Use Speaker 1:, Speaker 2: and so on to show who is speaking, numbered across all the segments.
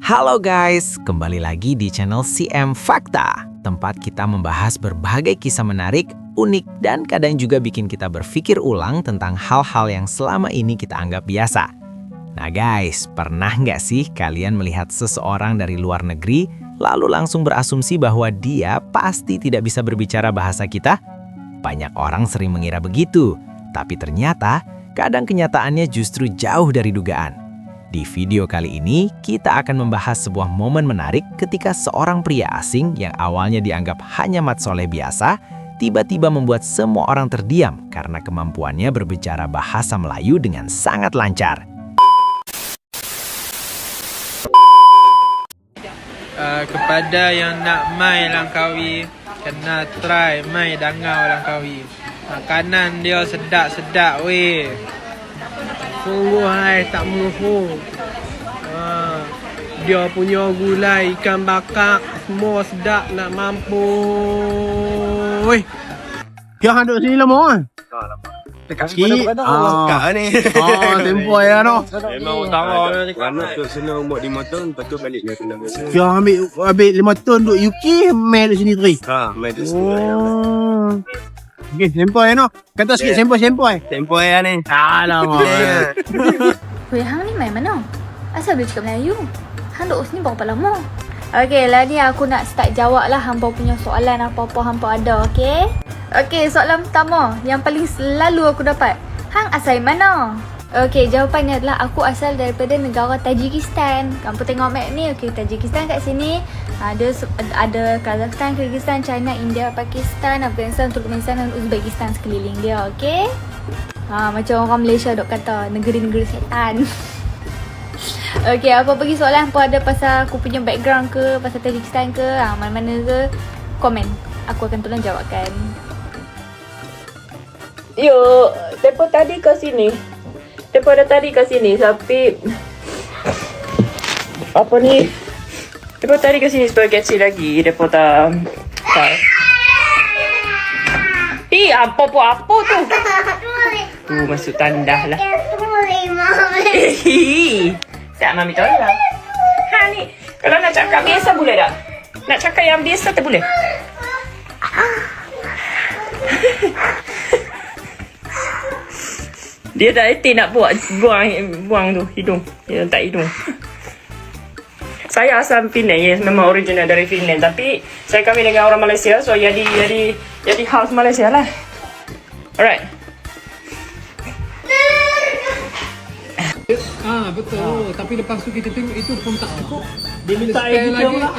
Speaker 1: Halo guys, kembali lagi di channel CM Fakta, tempat kita membahas berbagai kisah menarik, unik, dan kadang juga bikin kita berpikir ulang tentang hal-hal yang selama ini kita anggap biasa. Nah guys, pernah nggak sih kalian melihat seseorang dari luar negeri, lalu langsung berasumsi bahwa dia pasti tidak bisa berbicara bahasa kita? Banyak orang sering mengira begitu, tapi ternyata kadang kenyataannya justru jauh dari dugaan. Di video kali ini, kita akan membahas sebuah momen menarik ketika seorang pria asing yang awalnya dianggap hanya mat soleh biasa, tiba-tiba membuat semua orang terdiam karena kemampuannya berbicara bahasa Melayu dengan sangat lancar.
Speaker 2: Kepada yang nak mai Langkawi, kena try mai Dangau Langkawi. Makanan dia sedap-sedap weh. Sungguh hai tak meluhu. Dia punya gulai ikan bakar semua sedap nak mampu. Weh.
Speaker 3: Yang duduk sini lama kan?
Speaker 4: Dekat
Speaker 3: sikit.
Speaker 4: Dekat ni.
Speaker 3: Tempoh ya no.
Speaker 4: Memang utama dia dekat. Anak duduk sini umur 5 tahun, lepas tu balik dia kena biasa.
Speaker 3: Yang ambil 5 tahun duduk UK, main di sini teri.
Speaker 4: Main di sini.
Speaker 3: Okey, tempoh ya no. Kata sikit tempoh.
Speaker 4: Tempoh ya ni.
Speaker 3: Alamak.
Speaker 5: Weh, hang ni main mana? Asal boleh cakap Melayu? Hang duduk sini berapa lama? Okey, lah ni aku nak start jawab lah hampa punya soalan apa-apa hampa ada, okey? Okey, soalan pertama yang paling selalu aku dapat. Hang asal mana? Okey, jawapannya adalah aku asal daripada negara Tajikistan. Kamu tengok map ni, okey, Tajikistan kat sini. Ada Kazakhstan, Kyrgyzstan, China, India, Pakistan, Afghanistan, Turkmenistan dan Uzbekistan sekeliling dia, okey? Macam orang Malaysia dok kata negeri-negeri setan. Okey, apa pergi soalan apa ada pasal aku punya background ke, pasal Tajikistan ke, mana-mana ke, komen. Aku akan tolong jawabkan.
Speaker 6: Yo, depa tadi ke sini. Depa dah tadi ke sini tapi apa ni? Depa tadi ke sini supaya kecil lagi. Depa tak. Apa tu? Tu masuk tandah lah. Tak mami tolong. Ni, kalau nak cakap biasa boleh tak? Nak cakap yang biasa tak boleh? Dia dah reti nak buang tu hidung. Dia letak hidung. Saya asal Finland, yes, memang original dari Finland. Tapi saya kahwin dengan orang Malaysia, so jadi house Malaysia lah. Alright.
Speaker 2: Betul. Tapi lepas tu kita tengok itu pun tak cukup.
Speaker 7: Dia minta air kita pula.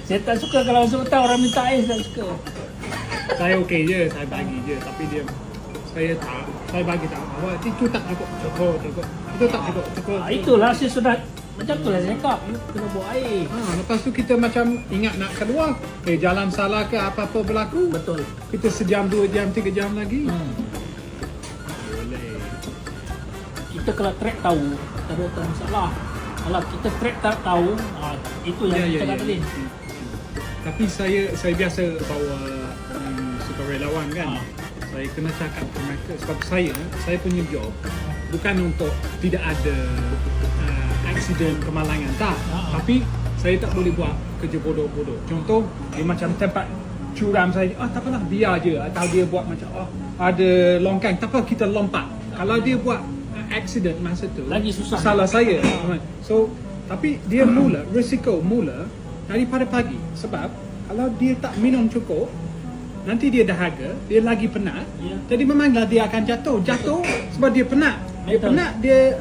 Speaker 2: Saya tak suka kalau seorang orang minta air, saya suka. Saya okey je, saya bagi je. Tapi dia, saya bagi tak. Awak itu tak cukup. Itu tak cukup.
Speaker 7: Itulah saya sudah macam tu lah saya cakap. Kena buat air.
Speaker 2: Lepas tu kita macam ingat nak keluar. Jalan salah ke apa-apa berlaku.
Speaker 7: Betul.
Speaker 2: Kita sejam, 2 jam, 3 jam lagi.
Speaker 7: Kita kalau track tahu, tak ada masalah. Kalau kita track tak tahu, itu yang kita tak boleh.
Speaker 2: Tapi saya biasa bawa sukarelawan kan. Saya kena cakap ke mereka sebab saya punya job bukan untuk tidak ada aksiden kemalangan tak. Tapi saya tak boleh buat kerja bodoh-bodoh. Contoh dia macam tempat curam saya, tak apalah biar je. Atau dia buat macam ada longkang, tak apa kita lompat. Kalau dia buat aksiden masa tu
Speaker 7: lagi susah.
Speaker 2: Salah saya. So tapi dia risiko mula daripada pagi. Sebab kalau dia tak minum cukup, nanti dia dahaga, dia lagi penat. Jadi memanglah dia akan jatuh sebab dia penat. Dia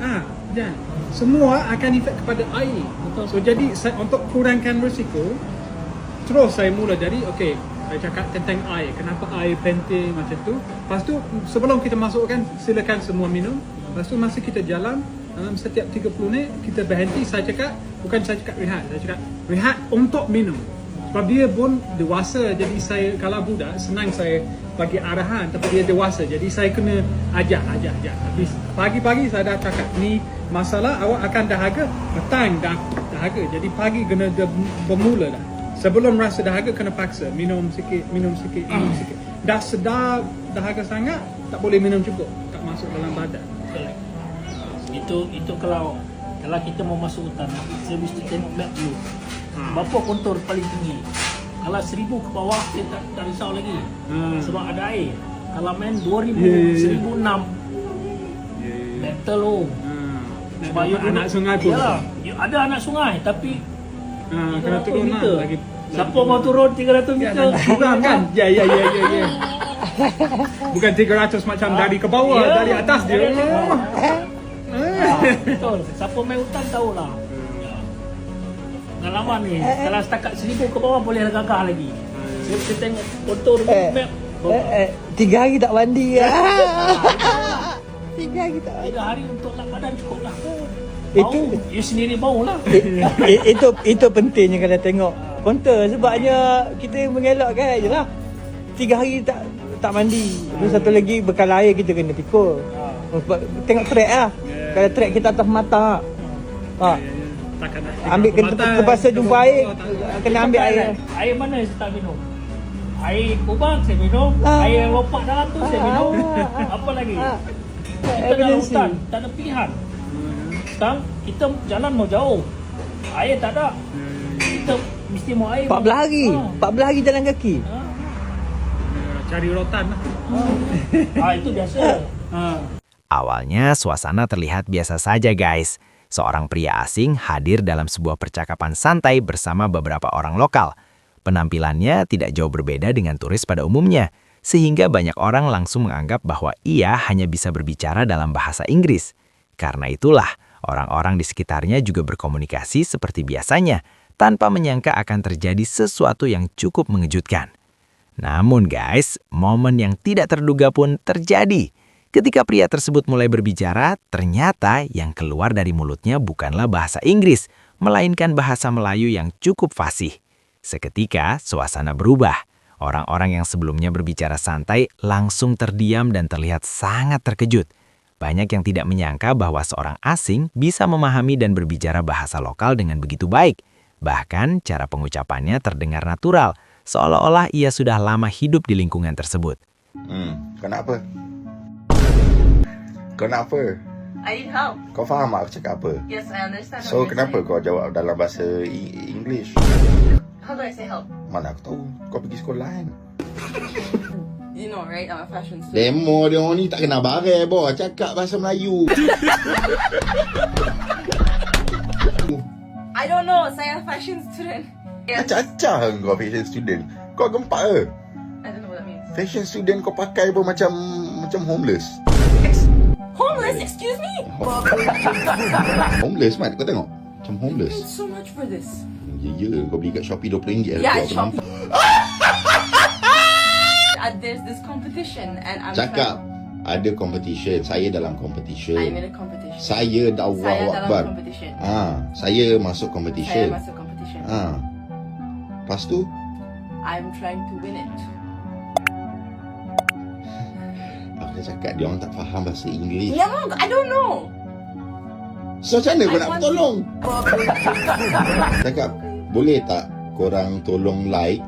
Speaker 2: semua akan efek kepada air. So jadi untuk kurangkan risiko, terus saya mula dari saya cakap tentang air. Kenapa air penting macam tu. Lepas tu sebelum kita masukkan, silakan semua minum. Lepas tu masa kita jalan, dalam setiap 30 minit kita berhenti. Saya cakap rehat. Saya cakap rehat untuk minum. Sebab dia pun dewasa. Jadi saya kalau budak senang saya bagi arahan. Tapi dia dewasa. Jadi saya kena ajak. Tapi pagi-pagi saya dah cakap ni masalah awak akan dahaga. Petang dahaga. Jadi pagi kena bermula dah. Sebelum rasa dahaga kena paksa. Minum sikit. Dah sedar dahaga sangat, tak boleh minum cukup. Tak masuk dalam badan.
Speaker 7: Itu kalau Kalau kita mau masuk hutan, saya mesti tengok map dulu. Berapa kontur paling tinggi? Kalau 1,000 ke bawah, saya tak risau lagi. Sebab ada air. Kalau main 2,000, 1,006, battle loh. Supaya
Speaker 2: anak sungai pun.
Speaker 7: Yalah, ada anak sungai tapi
Speaker 2: kena turun lah
Speaker 7: meter.
Speaker 2: lagi.
Speaker 7: Siapa mau turun 300 meter?
Speaker 2: Kurang kan? Ya. Bukan 300 macam dari ke bawah,
Speaker 7: Ya,
Speaker 2: dari atas dia.
Speaker 7: dari atas. Betul. Siapa main hutan tahulah. Pengalaman ni. Kalau setakat 1,000 ke bawah boleh gagah lagi. Saya mesti tengok kontur map.
Speaker 8: 3 hari tak mandi. 3 hari tak
Speaker 7: 3 hari untuk nak badan cukup lah.
Speaker 8: Itu-
Speaker 7: Bau, you sendiri bau lah.
Speaker 8: itu pentingnya kalau tengok kontor, sebabnya kita mengelakkan je lah 3 hari tak mandi. Lepas satu lagi bekal air kita kena pikul. Sebab tengok track lah. Kalau track kita atas mata.
Speaker 2: Takkan nak
Speaker 8: Ambil kena terpaksa jumpa air, kena ambil air.
Speaker 7: Air mana saya tak minum? Air kubang saya minum. Air lopak dalam tu saya minum. Apa lagi? Kita dalam hutan, tak ada pilihan. Sekarang kita jalan mau jauh, air tak ada. Kita mesti mau air.
Speaker 8: 14 hari. 14 hari jalan kaki.
Speaker 2: cari rotan lah.
Speaker 7: Itu biasa.
Speaker 1: Awalnya suasana terlihat biasa saja guys. Seorang pria asing hadir dalam sebuah percakapan santai bersama beberapa orang lokal. Penampilannya tidak jauh berbeda dengan turis pada umumnya, sehingga banyak orang langsung menganggap bahwa ia hanya bisa berbicara dalam bahasa Inggris. Karena itulah, orang-orang di sekitarnya juga berkomunikasi seperti biasanya, tanpa menyangka akan terjadi sesuatu yang cukup mengejutkan. Namun guys, momen yang tidak terduga pun terjadi. Ketika pria tersebut mulai berbicara, ternyata yang keluar dari mulutnya bukanlah bahasa Inggris, melainkan bahasa Melayu yang cukup fasih. Seketika, suasana berubah. Orang-orang yang sebelumnya berbicara santai langsung terdiam dan terlihat sangat terkejut. Banyak yang tidak menyangka bahwa seorang asing bisa memahami dan berbicara bahasa lokal dengan begitu baik. Bahkan, cara pengucapannya terdengar natural, seolah-olah ia sudah lama hidup di lingkungan tersebut.
Speaker 9: Kenapa? Kenapa?
Speaker 10: I need help.
Speaker 9: Kau faham aku cakap apa?
Speaker 10: Yes, I understand.
Speaker 9: So
Speaker 10: what you're
Speaker 9: kenapa
Speaker 10: saying.
Speaker 9: kau jawab dalam bahasa English?
Speaker 10: How do I say help?
Speaker 9: Mana aku tahu. Kau pergi sekolah kan?
Speaker 10: You know, right? I'm a fashion student.
Speaker 9: Demo dia orang ni tak kenal barang boh. Cakap bahasa Melayu.
Speaker 10: I don't know. Saya a fashion student. Yes.
Speaker 9: Acah-acah kau fashion student. Kau gempak ke?
Speaker 10: I don't know what that means.
Speaker 9: Fashion student kau pakai pun macam homeless.
Speaker 10: Homeless? Excuse me?
Speaker 9: Homeless Mat, kau tengok. Macam homeless.
Speaker 10: Paid so much for this.
Speaker 9: Ya, kau beli kat Shopee RM20.
Speaker 10: Yeah,
Speaker 9: Kau
Speaker 10: Shopee.
Speaker 9: nampak.
Speaker 10: There's this competition and I'm
Speaker 9: Cakap ada competition. Saya dalam competition.
Speaker 10: I'm in a competition.
Speaker 9: Saya
Speaker 10: Saya
Speaker 9: Allahu
Speaker 10: dalam
Speaker 9: Akbar.
Speaker 10: competition.
Speaker 9: Saya masuk
Speaker 10: Saya
Speaker 9: competition.
Speaker 10: masuk competition.
Speaker 9: Lepas tu
Speaker 10: I'm trying to win it.
Speaker 9: aku dah cakap dia orang tak faham bahasa Inggeris.
Speaker 10: No, I don't know.
Speaker 9: So macam mana kau
Speaker 10: I
Speaker 9: nak
Speaker 10: want-
Speaker 9: tolong? Cakap boleh tak korang tolong like?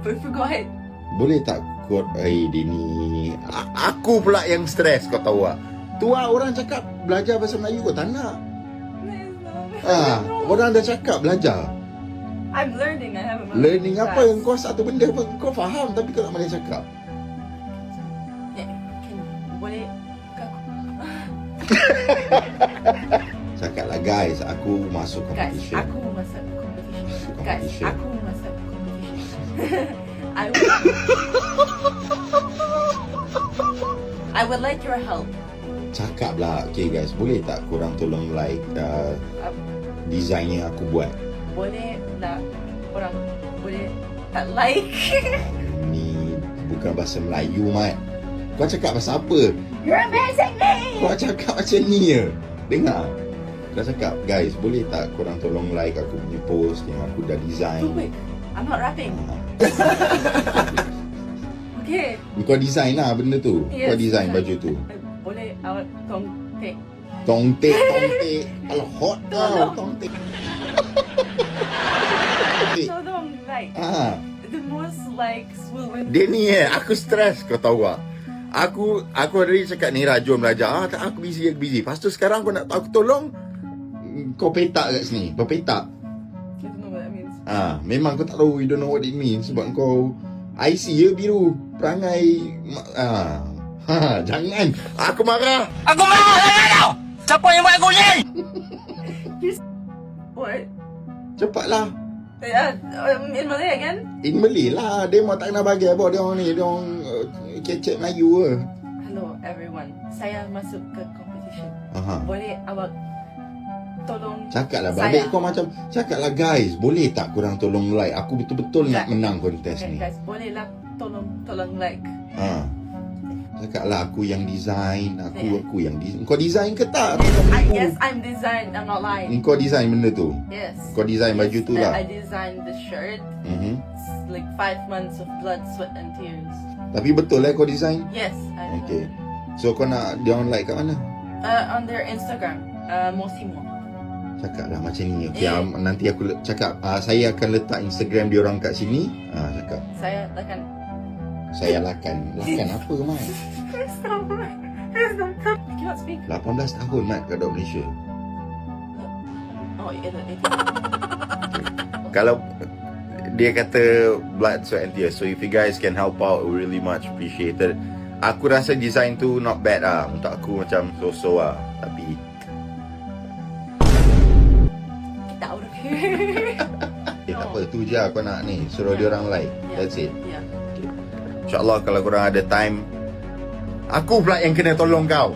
Speaker 10: Go ahead.
Speaker 9: Boleh tak dia ni aku pula yang stres kau tahu tak? Tu lah orang cakap belajar bahasa Melayu kau tak nak. Orang dah cakap belajar.
Speaker 10: I'm learning. I haven't
Speaker 9: Learning apa yang kau satu benda pun kau faham tapi kau tak boleh cakap.
Speaker 10: Boleh
Speaker 9: Cakaplah guys, aku masuk
Speaker 10: guys,
Speaker 9: competition.
Speaker 10: aku masuk competition. Guys,
Speaker 9: Competition.
Speaker 10: aku masuk competition. I would like your help.
Speaker 9: Cakaplah, okay guys, boleh tak korang tolong like design yang aku buat?
Speaker 10: Boleh tak orang boleh tak like?
Speaker 9: Ni bukan bahasa Melayu, Mat. Kau cakap bahasa apa?
Speaker 10: You're embarrassing me.
Speaker 9: Kau cakap macam ni je. Dengar. Kau cakap, guys, boleh tak korang tolong like aku punya post yang aku dah design?
Speaker 10: Too quick. I'm not rapping. Okay.
Speaker 9: Kau design lah benda tu.
Speaker 10: Yes.
Speaker 9: Kau design baju tu.
Speaker 10: Boleh awak tong take.
Speaker 9: Tongtek. Kalau hot tau, tongtek.
Speaker 10: So don't like. The most likes will win.
Speaker 9: Dia ni aku stres kau tahu tak? Aku dari cakap ni rajin belajar. Tak, aku busy. Lepas tu sekarang kau nak aku tolong. kau petak kat sini. Kau petak.
Speaker 10: I don't know what that means.
Speaker 9: Memang kau tak tahu. You don't know what it means. Sebab kau IC je biru. Perangai jangan. Aku marah.
Speaker 6: Aku marah dengan kau! Siapa yang buat aku ni?
Speaker 10: What?
Speaker 9: Cepatlah.
Speaker 10: In Malay again?
Speaker 9: In Malay lah. Dia mau tak kenal bagi apa. Dia orang ni. Dia orang kecek Melayu ke.
Speaker 10: Hello everyone. Saya masuk ke competition.
Speaker 9: Aha.
Speaker 10: Boleh awak tolong
Speaker 9: Cakaplah
Speaker 10: saya?
Speaker 9: balik kau macam. Cakaplah guys. Boleh tak korang tolong like. Aku betul-betul nak menang kontes
Speaker 10: Okay,
Speaker 9: ni.
Speaker 10: guys, bolehlah tolong like.
Speaker 9: Cakaplah aku yang design. Aku yang design. Kau design ke tak?
Speaker 10: Yes, I'm design. I'm not lying.
Speaker 9: Kau design benda tu?
Speaker 10: Yes.
Speaker 9: Kau design baju tu lah?
Speaker 10: I designed the shirt. It's like 5 months of blood, sweat and tears.
Speaker 9: Tapi betul lah kau design?
Speaker 10: Yes.
Speaker 9: Okay. So kau nak dia orang like kat mana?
Speaker 10: On their Instagram, Mosimo.
Speaker 9: Cakaplah macam ni. Okay, nanti aku cakap saya akan letak Instagram dia orang kat sini. Cakap.
Speaker 10: Saya akan.
Speaker 9: Saya lakan. Lakan apa Mat?
Speaker 10: I cannot speak.
Speaker 9: 18 tahun Mat kat Malaysia.
Speaker 10: Oh, itu.
Speaker 9: Kalau dia kata blood, sweat and tears. So if you guys can help out, really much appreciated. Aku rasa design tu not bad lah. Untuk aku macam so-so lah. Tapi
Speaker 10: Get out of here.
Speaker 9: tak apa, tu je kau nak ni. Suruh dia orang like. That's it.
Speaker 10: Yeah.
Speaker 9: InsyaAllah kalau korang ada time, aku pula yang kena tolong kau.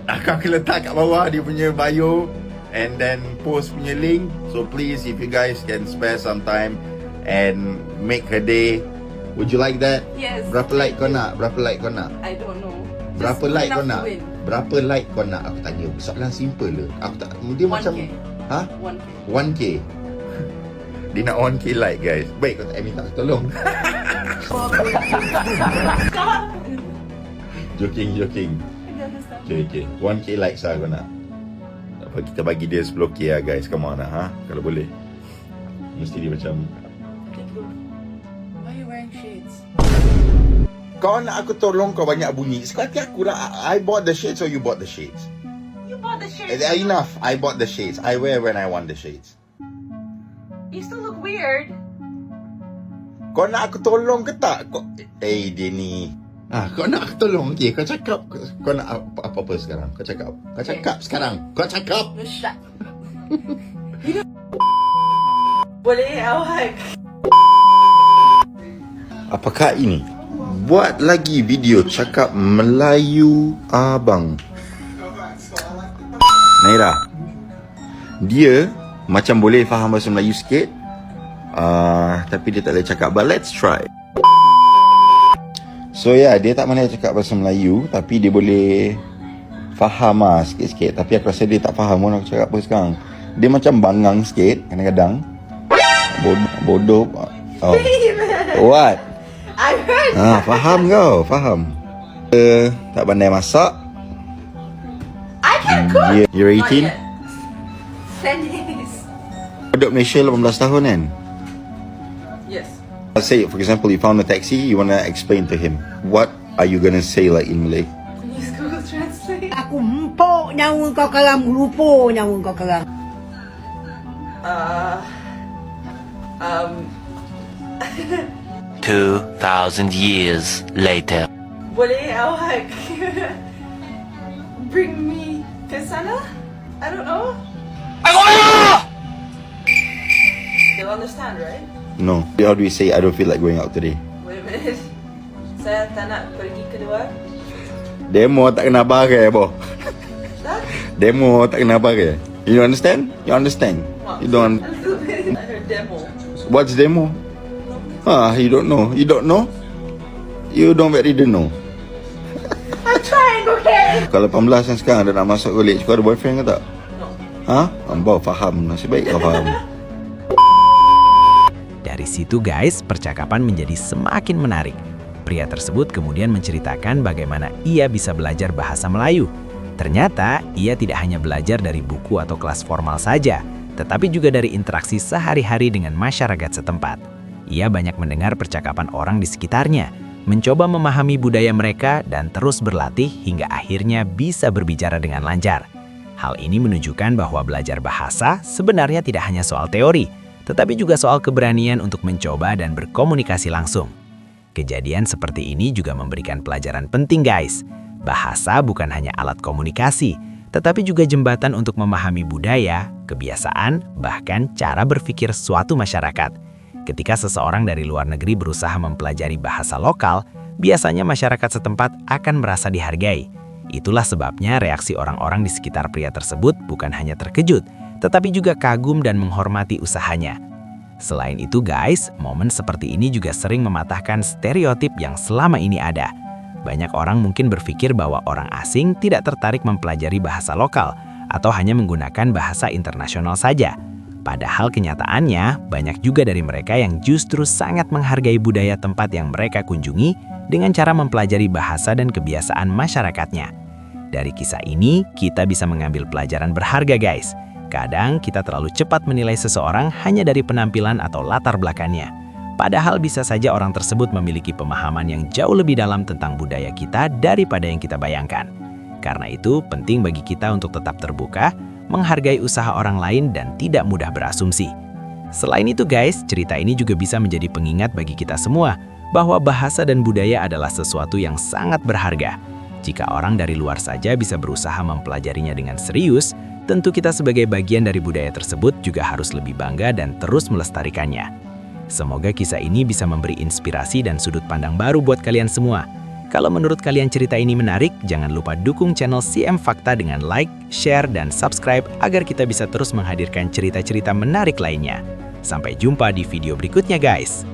Speaker 9: Aku akan letak kat bawah dia punya bio and then post punya link. So please, if you guys can spare some time and make her day, would you like that?
Speaker 10: Yes.
Speaker 9: Berapa like kau nak? Berapa like kau nak?
Speaker 10: I don't know.
Speaker 9: Berapa
Speaker 10: Just
Speaker 9: like
Speaker 10: enough
Speaker 9: kau nak?
Speaker 10: to win.
Speaker 9: Berapa like kau nak? Aku tanya. Soalan simple le. Aku tak, dia
Speaker 10: 1K.
Speaker 9: macam
Speaker 10: 1K.
Speaker 9: 1K. Dia nak 1K like guys. Baik kau tak minta tolong. Joking. Okay. 1K likes lah kau nak. Apa kita bagi dia 10K lah guys. Come on lah kalau boleh. Mesti dia macam
Speaker 10: Why are you wearing shades?
Speaker 9: kau nak aku tolong kau banyak bunyi. Suka hati aku lah. I bought the shades or you bought the shades?
Speaker 10: You bought the shades.
Speaker 9: Enough. I bought the shades. I wear when I want the shades.
Speaker 10: You still look weird.
Speaker 9: Kau nak aku tolong ke tak? Dia ni. Kau nak aku tolong? Okay, kau cakap. Kau nak apa-apa sekarang? Kau cakap. Kau cakap sekarang. Kau cakap.
Speaker 10: No, shut. Boleh awak?
Speaker 9: Apakah ini? Buat lagi video cakap Melayu abang. Naira. Dia macam boleh faham bahasa Melayu sikit. Tapi dia tak boleh cakap. But let's try. So dia tak pandai cakap bahasa Melayu, tapi dia boleh faham sikit-sikit. Tapi aku rasa dia tak faham pun aku cakap apa sekarang. Dia macam bangang sikit kadang-kadang. Bodoh. Oh. What?
Speaker 10: I heard.
Speaker 9: Faham kau, faham. Tak pandai masak.
Speaker 10: I can cook.
Speaker 9: You're
Speaker 10: Not
Speaker 9: 18?
Speaker 10: yet. 10 days.
Speaker 9: Duduk Malaysia 18 tahun kan?
Speaker 10: Yes.
Speaker 9: Let's say, for example, you found a taxi, you want to explain to him. What are you going to say like in Malay?
Speaker 10: Please Google Translate.
Speaker 11: Aku empuk nyawa kau kerang, lupa nyawa kau kerang.
Speaker 12: 2,000 years later.
Speaker 10: Boleh awak bring me ke sana? I don't know. They'll understand, right?
Speaker 9: No. How do we say, I don't feel like going out today?
Speaker 10: Wait a minute. Saya tak nak pergi keluar.
Speaker 9: Demo tak kena bagai, boh. Demo tak kena bagai. You understand? You understand? You don't.
Speaker 10: A little bit. I heard demo.
Speaker 9: What's demo? You don't know. You don't know? You don't very know.
Speaker 10: I'm trying, okay?
Speaker 9: Kalau 18 yang sekarang dah nak masuk college, kau ada boyfriend ke tak?
Speaker 10: No.
Speaker 9: Ambau faham. Nasib baik kau faham.
Speaker 1: Dari situ guys, percakapan menjadi semakin menarik. Pria tersebut kemudian menceritakan bagaimana ia bisa belajar bahasa Melayu. Ternyata, ia tidak hanya belajar dari buku atau kelas formal saja, tetapi juga dari interaksi sehari-hari dengan masyarakat setempat. Ia banyak mendengar percakapan orang di sekitarnya, mencoba memahami budaya mereka dan terus berlatih hingga akhirnya bisa berbicara dengan lancar. Hal ini menunjukkan bahwa belajar bahasa sebenarnya tidak hanya soal teori, tetapi juga soal keberanian untuk mencoba dan berkomunikasi langsung. Kejadian seperti ini juga memberikan pelajaran penting guys. Bahasa bukan hanya alat komunikasi, tetapi juga jembatan untuk memahami budaya, kebiasaan, bahkan cara berpikir suatu masyarakat. Ketika seseorang dari luar negeri berusaha mempelajari bahasa lokal, biasanya masyarakat setempat akan merasa dihargai. Itulah sebabnya reaksi orang-orang di sekitar pria tersebut bukan hanya terkejut, tetapi juga kagum dan menghormati usahanya. Selain itu guys, momen seperti ini juga sering mematahkan stereotip yang selama ini ada. Banyak orang mungkin berpikir bahwa orang asing tidak tertarik mempelajari bahasa lokal atau hanya menggunakan bahasa internasional saja. Padahal kenyataannya, banyak juga dari mereka yang justru sangat menghargai budaya tempat yang mereka kunjungi dengan cara mempelajari bahasa dan kebiasaan masyarakatnya. Dari kisah ini, kita bisa mengambil pelajaran berharga guys. Kadang kita terlalu cepat menilai seseorang hanya dari penampilan atau latar belakangnya. Padahal bisa saja orang tersebut memiliki pemahaman yang jauh lebih dalam tentang budaya kita daripada yang kita bayangkan. Karena itu, penting bagi kita untuk tetap terbuka, menghargai usaha orang lain dan tidak mudah berasumsi. Selain itu guys, cerita ini juga bisa menjadi pengingat bagi kita semua bahwa bahasa dan budaya adalah sesuatu yang sangat berharga. Jika orang dari luar saja bisa berusaha mempelajarinya dengan serius, tentu kita sebagai bagian dari budaya tersebut juga harus lebih bangga dan terus melestarikannya. Semoga kisah ini bisa memberi inspirasi dan sudut pandang baru buat kalian semua. Kalau menurut kalian cerita ini menarik, jangan lupa dukung channel CM Fakta dengan like, share, dan subscribe agar kita bisa terus menghadirkan cerita-cerita menarik lainnya. Sampai jumpa di video berikutnya guys!